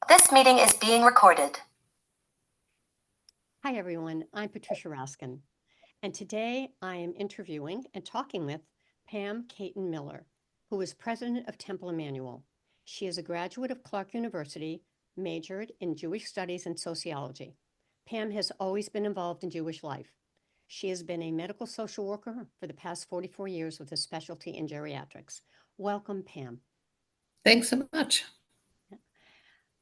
This meeting is being recorded. Hi, everyone. I'm Patricia Raskin, and today I am interviewing and talking with Pam Kaitin-Miller, who is president of Temple Emanu-El. She is a graduate of Clark University, majored in Jewish studies and sociology. Pam has always been involved in Jewish life. She has been a medical social worker for the past 44 years with a specialty in geriatrics. Welcome, Pam. Thanks so much.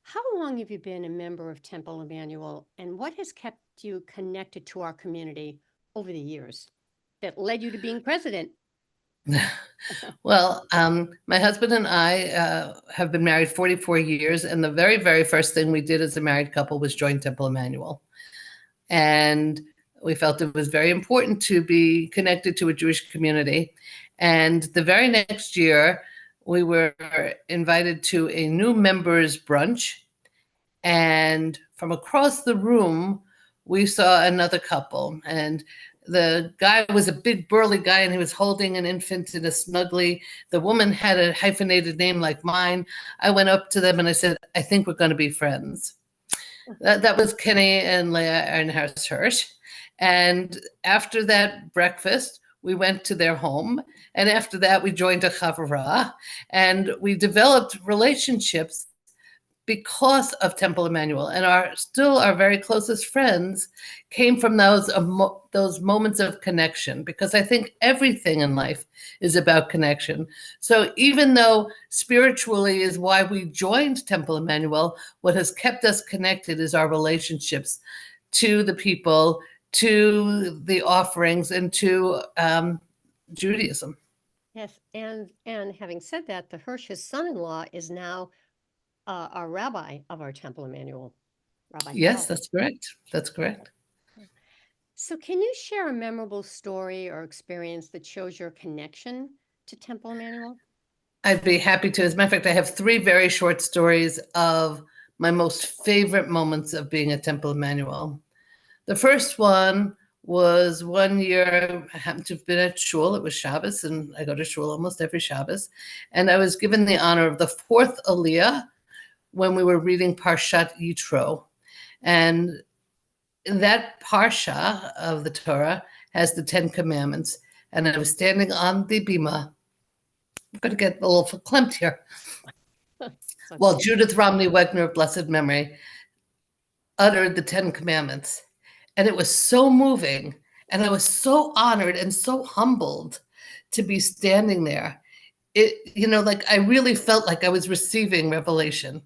How long have you been a member of Temple Emanu-El, and what has kept you connected to our community over the years that led you to being president? Well, my husband and I have been married 44 years, and the very, very first thing we did as a married couple was join Temple Emanu-El. And we felt it was very important to be connected to a Jewish community. And the very next year, we were invited to a new members brunch, and from across the room, we saw another couple, and the guy was a big burly guy, and he was holding an infant in a snuggly. The woman had a hyphenated name like mine. I went up to them and I said, I think we're going to be friends. That was Kenny and Leah Earnhardt. And after that breakfast, we went to their home. And after that, we joined a chavurah, and we developed relationships because of Temple Emanu-El. And our very closest friends came from those moments of connection, because I think everything in life is about connection. So even though spiritually is why we joined Temple Emanu-El, what has kept us connected is our relationships to the people, to the offerings, and to Judaism. Yes, and having said that, the Hirsch, his son-in-law, is now our rabbi of our Temple Emanu-El. Rabbi Yes, Hal. that's correct. That's correct. So can you share a memorable story or experience that shows your connection to Temple Emanu-El? I'd be happy to. As a matter of fact, I have 3 very short stories of my most favorite moments of being at Temple Emanu-El. The first one was one year I happened to have been at shul. It was Shabbos, and I go to shul almost every Shabbos. And I was given the honor of the 4th Aliyah when we were reading Parshat Yitro. And that Parsha of the Torah has the 10 Commandments. And I was standing on the bima. I'm going to get a little verklempt here. Well, Judith Romney Wegner of blessed memory uttered the 10 Commandments. And it was so moving. And I was so honored and so humbled to be standing there. I really felt like I was receiving revelation.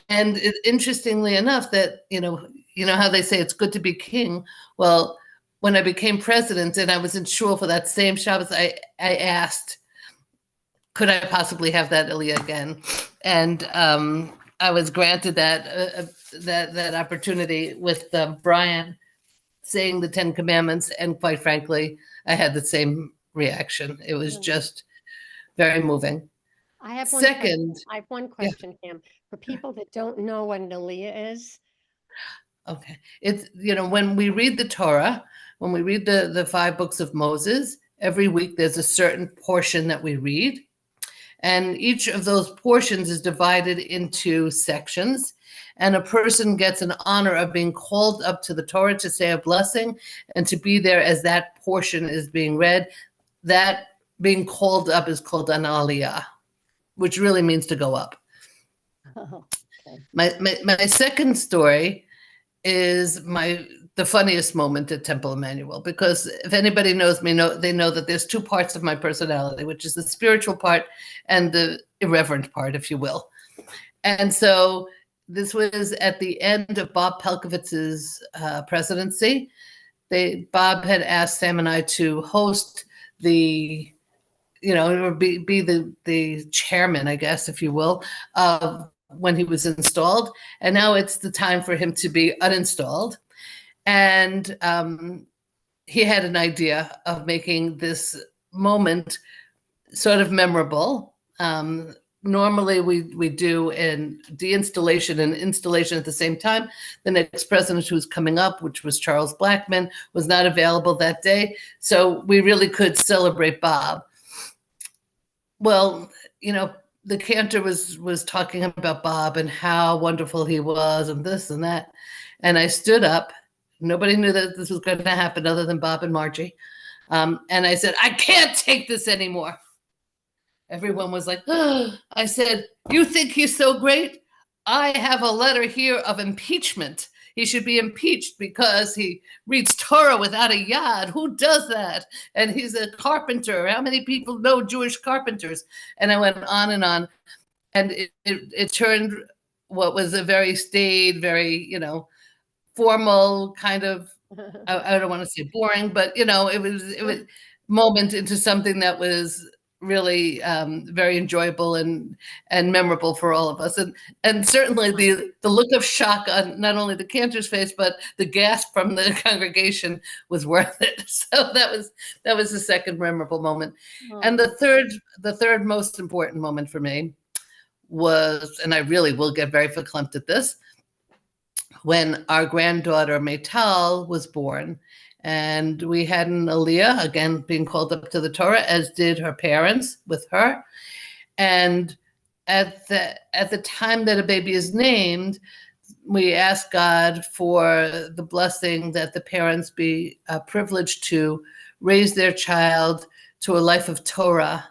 And interestingly enough, that, you know how they say it's good to be king. Well, when I became president and I was in shul for that same Shabbos, I asked, could I possibly have that Aliyah again? And I was granted that opportunity with Brian saying the 10 Commandments. And quite frankly, I had the same reaction. It was just very moving. I have one question, Pam. For people that don't know what an Aliyah is. Okay. It's, when we read the Torah, when we read the 5 books of Moses, every week there's a certain portion that we read. And each of those portions is divided into sections. And a person gets an honor of being called up to the Torah to say a blessing and to be there as that portion is being read. That being called up is called an aliyah, which really means to go up. Oh, okay. My second story is the funniest moment at Temple Emanu-El, because if anybody knows me, they know that there's 2 parts of my personality, which is the spiritual part and the irreverent part, if you will. And so this was at the end of Bob Pelkovitz's presidency. Bob had asked Sam and I to host be the chairman, I guess, if you will, of when he was installed. And now it's the time for him to be uninstalled. And he had an idea of making this moment sort of memorable. Normally we do in deinstallation and installation at the same time. The next president who's coming up, which was Charles Blackman, was not available that day. So we really could celebrate Bob. Well, the cantor was talking about Bob and how wonderful he was and this and that. And I stood up. Nobody knew that this was going to happen other than Bob and Margie. And I said, I can't take this anymore. Everyone was like, oh. I said, you think he's so great? I have a letter here of impeachment. He should be impeached because he reads Torah without a yad. Who does that? And he's a carpenter. How many people know Jewish carpenters? And I went on and on. And it turned what was a very staid, very, formal kind of, I don't want to say boring, but, it was moment into something that was really very enjoyable and memorable for all of us, and certainly the look of shock on not only the cantor's face but the gasp from the congregation was worth it. So that was the second memorable moment. And the third most important moment for me was, and I really will get very verklempt at this, when our granddaughter Maytal was born. And we had an Aliyah, again, being called up to the Torah, as did her parents with her. And at the time that a baby is named, we ask God for the blessing that the parents be privileged to raise their child to a life of Torah,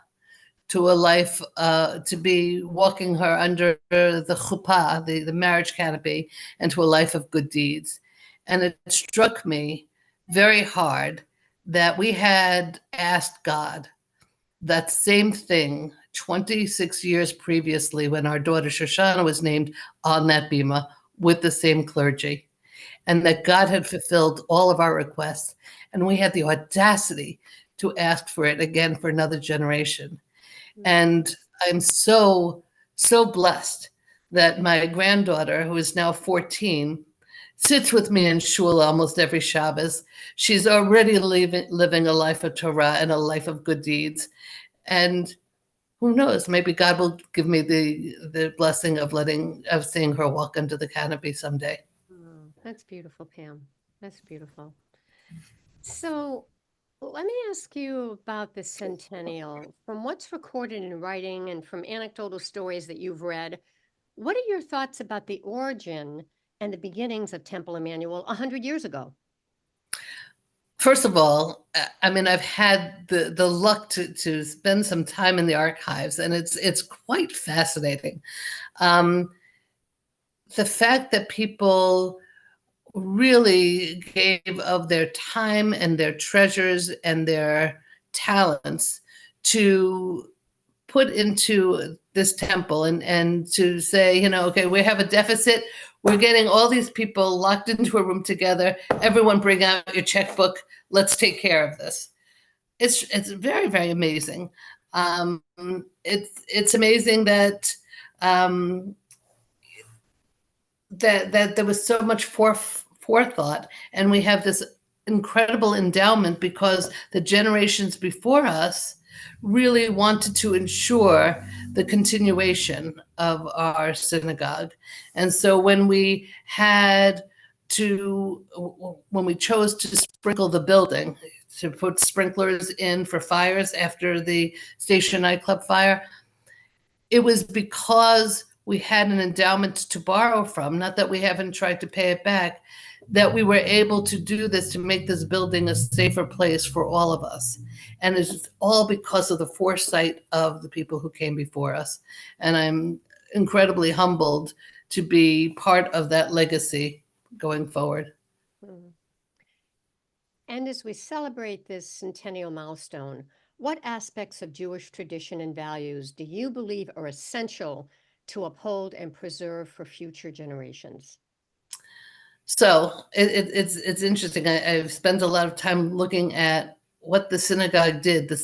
to a life to be walking her under the chuppah, the marriage canopy, and to a life of good deeds. And it struck me very hard that we had asked God that same thing 26 years previously when our daughter Shoshana was named on that bima with the same clergy, and that God had fulfilled all of our requests, and we had the audacity to ask for it again for another generation. And I'm so blessed that my granddaughter, who is now 14, sits with me in shul almost every Shabbos. She's already living a life of Torah and a life of good deeds. And who knows, maybe God will give me the blessing of seeing her walk under the canopy someday. Oh, that's beautiful, Pam. That's beautiful. So let me ask you about the centennial. From what's recorded in writing and from anecdotal stories that you've read, what are your thoughts about the origin and the beginnings of Temple Emanu-El 100 years ago? First of all, I mean, I've had the luck to spend some time in the archives, and it's quite fascinating. The fact that people really gave of their time and their treasures and their talents to put into this temple and to say, okay, we have a deficit. We're getting all these people locked into a room together. Everyone bring out your checkbook. Let's take care of this. It's very, very amazing. It's amazing that that there was so much forethought, and we have this incredible endowment because the generations before us really wanted to ensure the continuation of our synagogue. And so when we chose to sprinkle the building, to put sprinklers in for fires after the Station nightclub fire, it was because we had an endowment to borrow from, not that we haven't tried to pay it back, that we were able to do this to make this building a safer place for all of us. And it's all because of the foresight of the people who came before us. And I'm incredibly humbled to be part of that legacy going forward. And as we celebrate this centennial milestone, what aspects of Jewish tradition and values do you believe are essential to uphold and preserve for future generations? So it's interesting. I've spent a lot of time looking at what the synagogue did. The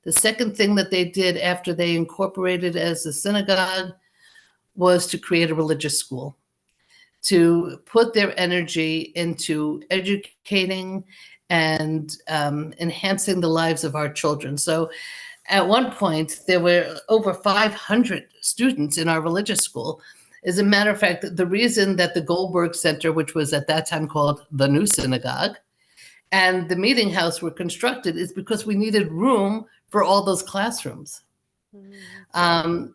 second thing that they did after they incorporated as a synagogue was to create a religious school, to put their energy into educating and enhancing the lives of our children. So at one point, there were over 500 students in our religious school. As a matter of fact, the reason that the Goldberg Center, which was at that time called the New Synagogue, and the meeting house were constructed is because we needed room for all those classrooms.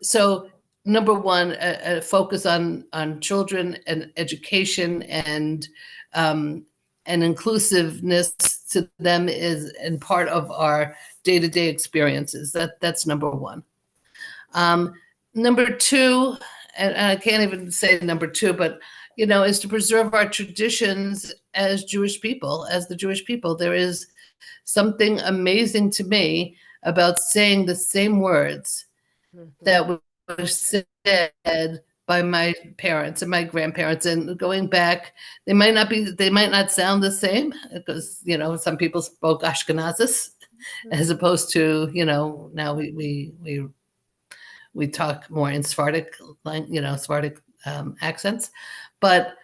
So number one, a focus on children and education and inclusiveness to them is and part of our day-to-day experiences. That's number one. Number two, and I can't even say number two, but is to preserve our traditions as Jewish people, as the Jewish people. There is something amazing to me about saying the same words that were said by my parents and my grandparents, and going back, they might not sound the same because some people spoke Ashkenazis as opposed to now we talk more in Sephardic accents, but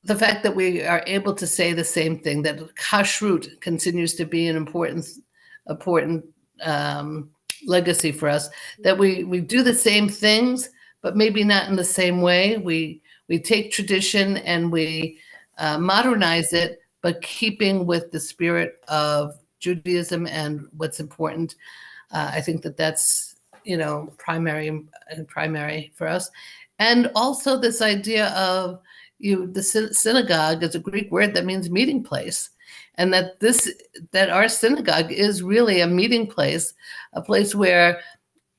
the fact that we are able to say the same thing, that kashrut continues to be an important legacy for us, that we do the same things, but maybe not in the same way. We take tradition and we modernize it, but keeping with the spirit of Judaism and what's important. I think that's primary for us. And also this idea of the synagogue is a Greek word that means meeting place. And that our synagogue is really a meeting place, a place where,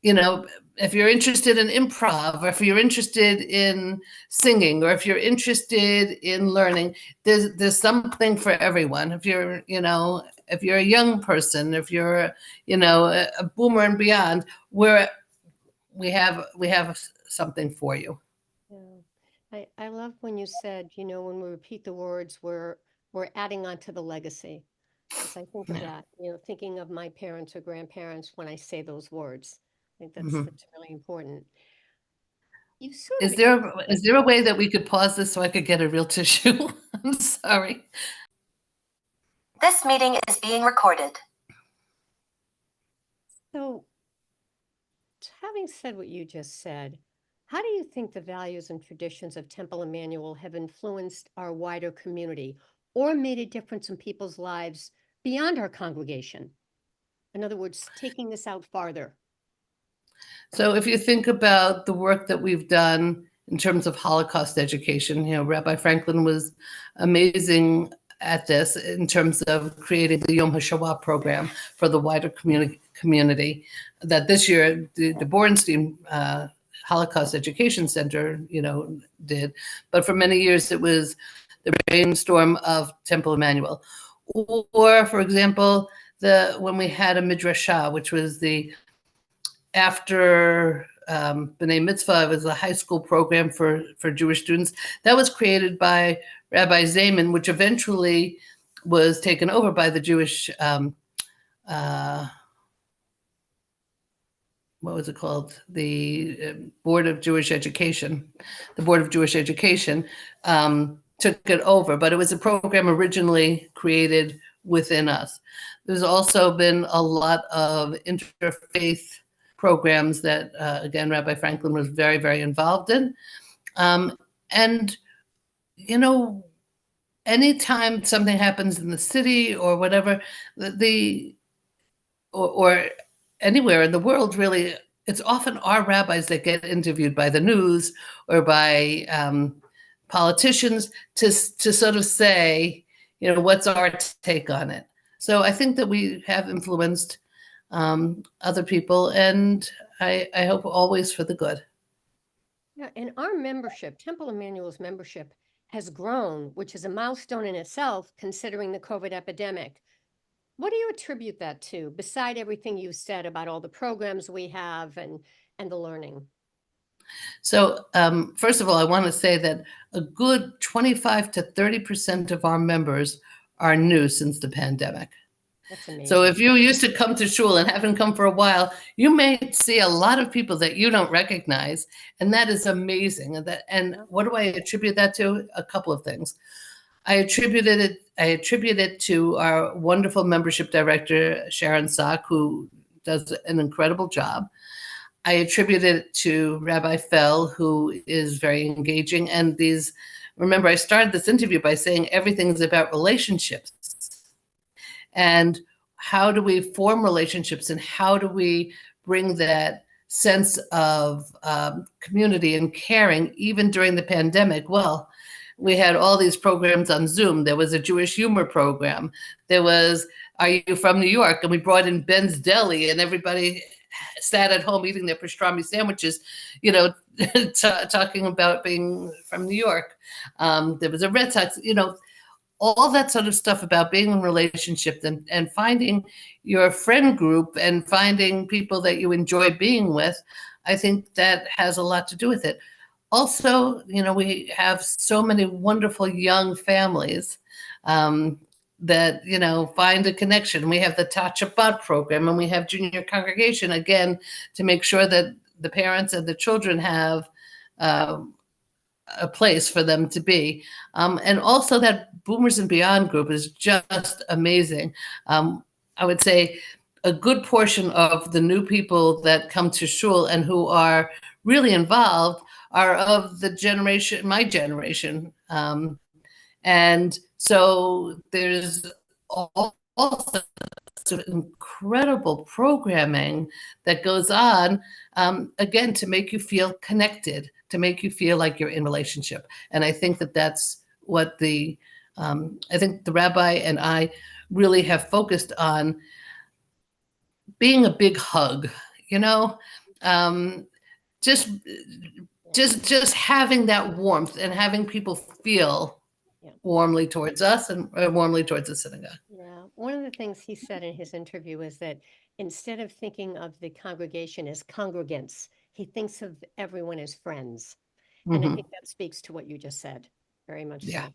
if you're interested in improv, or if you're interested in singing, or if you're interested in learning, there's something for everyone. If you're a young person, if you're, a boomer and beyond, we have something for you. Yeah. I love when you said, when we repeat the words, we're adding on to the legacy. Because I think of that, thinking of my parents or grandparents when I say those words. I think that's really important. You sort of Is there a way that we could pause this so I could get a real tissue? I'm sorry. This meeting is being recorded. So, having said what you just said, how do you think the values and traditions of Temple Emanu-El have influenced our wider community or made a difference in people's lives beyond our congregation? In other words, taking this out farther. So if you think about the work that we've done in terms of Holocaust education, Rabbi Franklin was amazing at this in terms of creating the Yom HaShoah program for the wider community. That this year, the Borenstein Holocaust Education Center, did. But for many years, it was the brainstorm of Temple Emanu-El. Or, for example, when we had a midrashah, which was after B'nai Mitzvah, it was a high school program for Jewish students. That was created by Rabbi Zayman, which eventually was taken over by the Jewish, what was it called? The Board of Jewish Education. The Board of Jewish Education took it over, but it was a program originally created within us. There's also been a lot of interfaith programs that, again, Rabbi Franklin was very, very involved in. And, anytime something happens in the city or whatever, or anywhere in the world, really, it's often our rabbis that get interviewed by the news or by politicians to sort of say, what's our take on it. So I think that we have influenced other people, and I hope always for the good. Yeah, and our membership, Temple Emanu-El's membership, has grown, which is a milestone in itself, considering the COVID epidemic. What do you attribute that to, beside everything you said about all the programs we have and the learning? So first of all, I want to say that a good 25 to 30% of our members are new since the pandemic. That's amazing. So if you used to come to shul and haven't come for a while, you may see a lot of people that you don't recognize, and that is amazing. And what do I attribute that to? A couple of things. I attribute it to our wonderful membership director, Sharon Sock, who does an incredible job. I attribute it to Rabbi Fell, who is very engaging. And remember, I started this interview by saying everything's about relationships. And how do we form relationships, and how do we bring that sense of community and caring, even during the pandemic. Well, we had all these programs on Zoom. There was a Jewish humor program. There was, Are You From New York? And we brought in Ben's Deli, and everybody sat at home eating their pastrami sandwiches, you know, talking about being from New York. There was a Red Sox, you know, all that sort of stuff about being in a relationship and finding your friend group and finding people that you enjoy being with. I think that has a lot to do with it. Also, you know, we have so many wonderful young families that, you know, find a connection. We have the Tachabat program, and we have junior congregation, again, to make sure that the parents and the children have a place for them to be. And also that Boomers and Beyond group is just amazing. I would say a good portion of the new people that come to shul and who are really involved are of the generation, my generation. And so there's also incredible programming that goes on, again, to make you feel connected, to make you feel like you're in relationship. And I think that that's what I think the rabbi and I really have focused on, being a big hug, you know, just having that warmth and having people feel warmly towards us and warmly towards the synagogue. Yeah. One of the things he said in his interview is that instead of thinking of the congregation as congregants, he thinks of everyone as friends. And I think that speaks to what you just said, very much Yeah. so.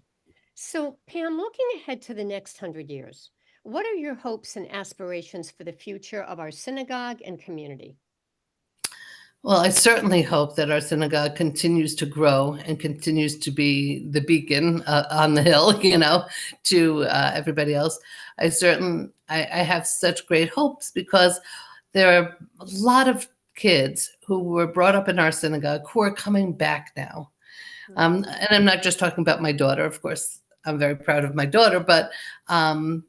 So, Pam, looking ahead to the next 100 years, what are your hopes and aspirations for the future of our synagogue and community? Well, I certainly hope that our synagogue continues to grow and continues to be the beacon on the hill, you know, to everybody else. I have such great hopes because there are a lot of kids who were brought up in our synagogue who are coming back now. And I'm not just talking about my daughter, of course. I'm very proud of my daughter, but I'm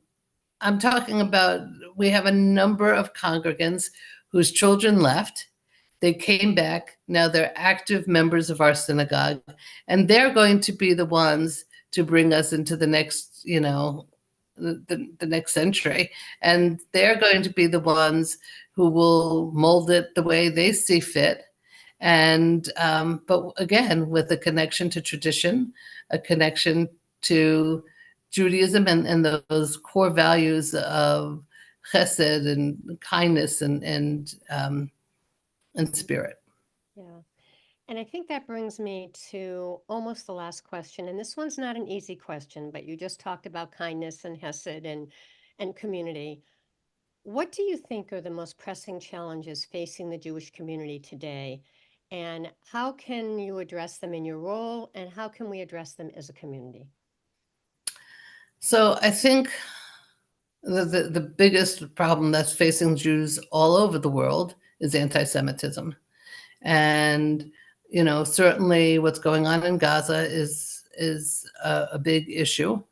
talking about, we have a number of congregants whose children left. They came back. Now they're active members of our synagogue, and they're going to be the ones to bring us into the next, you know, the next century. And they're going to be the ones who will mold it the way they see fit. And but again, with a connection to tradition, a connection to Judaism, and those core values of chesed and kindness and spirit. Yeah. And I think that brings me to almost the last question. And this one's not an easy question, but you just talked about kindness and hesed and community. What do you think are the most pressing challenges facing the Jewish community today? And how can you address them in your role? And how can we address them as a community? So I think the biggest problem that's facing Jews all over the world is anti-Semitism. And, you know, certainly what's going on in Gaza is a big issue.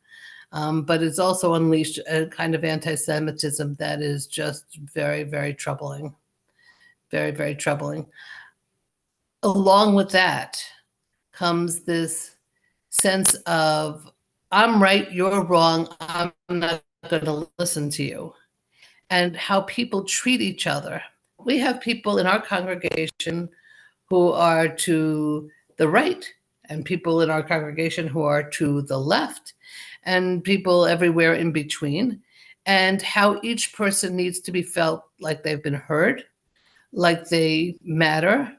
But it's also unleashed a kind of anti-Semitism that is just very, very troubling. Very, very troubling. Along with that comes this sense of, I'm right, you're wrong, I'm not going to listen to you. And how people treat each other. We have people in our congregation who are to the right, and people in our congregation who are to the left, and people everywhere in between, and how each person needs to be felt like they've been heard, like they matter,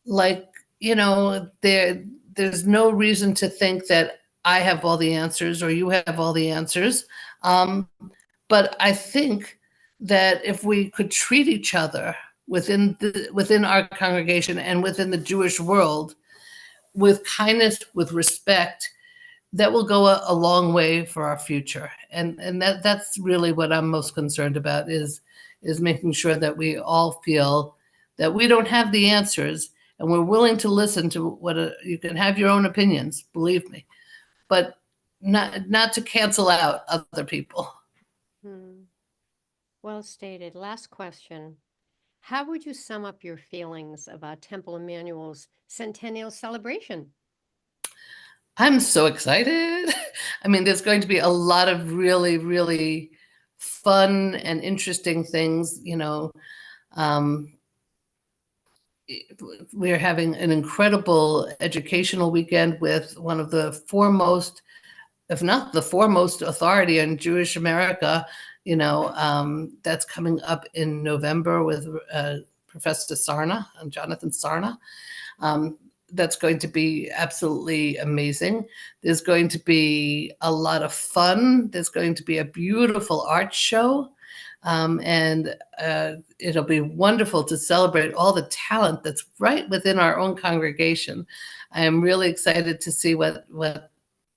like, you know, there's no reason to think that I have all the answers or you have all the answers. But I think that if we could treat each other within our congregation and within the Jewish world with kindness, with respect, that will go a long way for our future. And that's really what I'm most concerned about, is making sure that we all feel that we don't have the answers, and we're willing to listen to you can have your own opinions, believe me, but not to cancel out other people. Well stated. Last question. How would you sum up your feelings about Temple Emanu-El's centennial celebration? I'm so excited. I mean, there's going to be a lot of really, really fun and interesting things. Um, we're having an incredible educational weekend with one of the foremost, if not the foremost authority in Jewish America, that's coming up in November with Professor Sarna, Jonathan Sarna. That's going to be absolutely amazing. There's going to be a lot of fun. There's going to be a beautiful art show. And it'll be wonderful to celebrate all the talent that's right within our own congregation. I am really excited to see what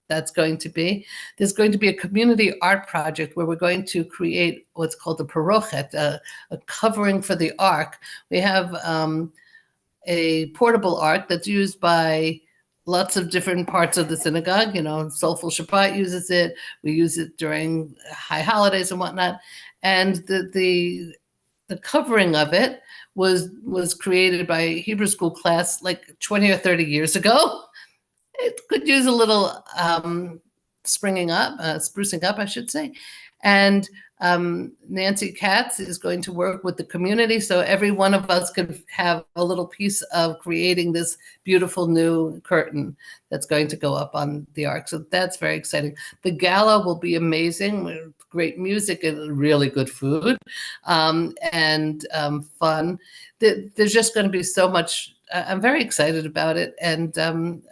that's going to be. There's going to be a community art project where we're going to create what's called a parochet, a covering for the ark. We have a portable ark that's used by lots of different parts of the synagogue. Soulful Shabbat uses it. We use it during high holidays and whatnot. And the covering of it was created by a Hebrew school class like 20 or 30 years ago. It could use a little sprucing up, I should say. And Nancy Katz is going to work with the community, so every one of us could have a little piece of creating this beautiful new curtain that's going to go up on the ark. So that's very exciting. The gala will be amazing, with great music and really good food, and fun. There's just going to be so much. I'm very excited about it, and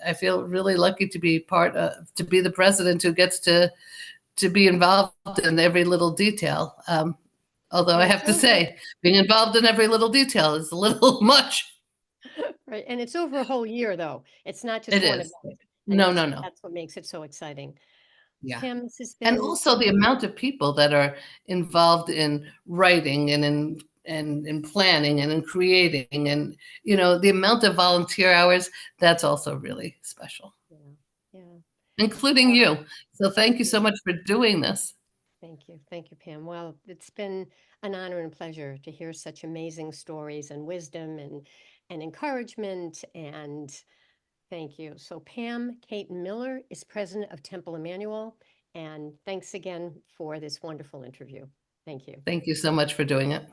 I feel really lucky to be to be the president who gets to be involved in every little detail. Although I have to say, being involved in every little detail is a little much. Right. And it's over a whole year, though. It's not just It one is. event. No, no, no. That's what makes it so exciting. Yeah. Pam, this has And been also the amount of people that are involved in writing and in planning and in creating, and the amount of volunteer hours, that's also really special, yeah. including you. So thank you so much for doing this. Thank you. Thank you, Pam. Well, it's been an honor and pleasure to hear such amazing stories and wisdom and encouragement, and thank you. So Pam Kaitin-Miller is president of Temple Emanu-El, and thanks again for this wonderful interview. Thank you. Thank you so much for doing it.